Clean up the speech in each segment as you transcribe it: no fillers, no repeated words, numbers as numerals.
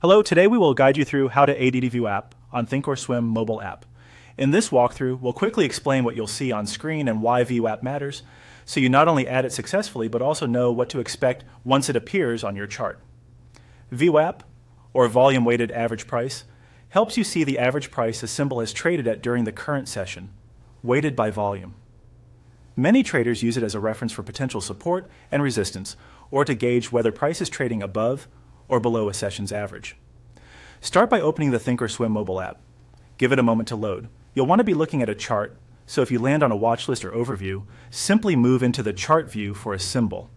Hello, today we will guide you through how to ADD Vwap on ThinkorSwim Mobile App. In this walkthrough, we'll quickly explain what you'll see on screen and why Vwap matters, so you not only add it successfully, but also know what to expect once it appears on your chart. Vwap, or Volume Weighted Average Price, helps you see the average price a symbol has traded at during the current session, weighted by volume. Many traders use it as a reference for potential support and resistance, or to gauge whether price is trading above or below a session's average. Start by opening the ThinkorSwim mobile app. Give it a moment to load. You'll want to be looking at a chart, so if you land on a watch list or overview, simply move into the chart view for a symbol.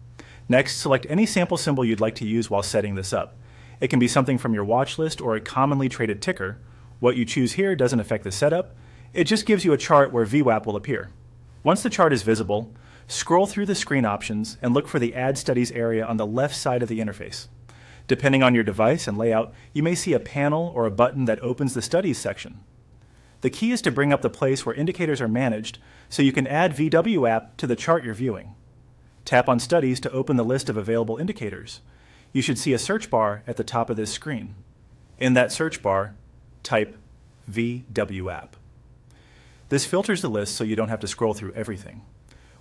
Next, select any sample symbol you'd like to use while setting this up. It can be something from your watch list or a commonly traded ticker. What you choose here doesn't affect the setup. It just gives you a chart where Vwap will appear. Once the chart is visible, scroll through the screen options and look for the Add Studies area on the left side of the interface. Depending on your device and layout, you may see a panel or a button that opens the Studies section. The key is to bring up the place where indicators are managed so you can add Vwap to the chart you're viewing. Tap on Studies to open the list of available indicators. You should see a search bar at the top of this screen. In that search bar, type Vwap. This filters the list so you don't have to scroll through everything.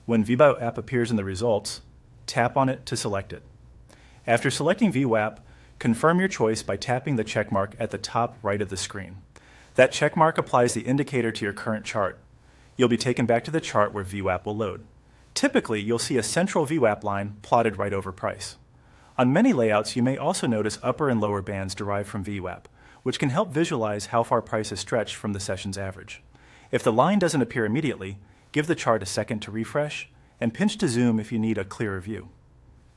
When Vwap appears in the results, tap on it to select it. After selecting Vwap, confirm your choice by tapping the checkmark at the top right of the screen. That checkmark applies the indicator to your current chart. You'll be taken back to the chart where Vwap will load. Typically, you'll see a central Vwap line plotted right over price. On many layouts, you may also notice upper and lower bands derived from Vwap, which can help visualize how far price is stretched from the session's average. If the line doesn't appear immediately, give the chart a second to refresh, and pinch to zoom if you need a clearer view.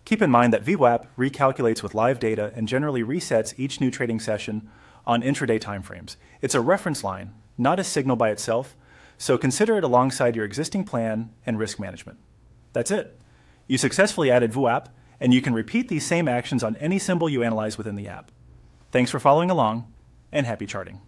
Keep in mind that Vwap recalculates with live data and generally resets each new trading session on intraday timeframes. It's a reference line, not a signal by itself, so consider it alongside your existing plan and risk management. That's it. You successfully added Vwap, and you can repeat these same actions on any symbol you analyze within the app. Thanks for following along, and happy charting.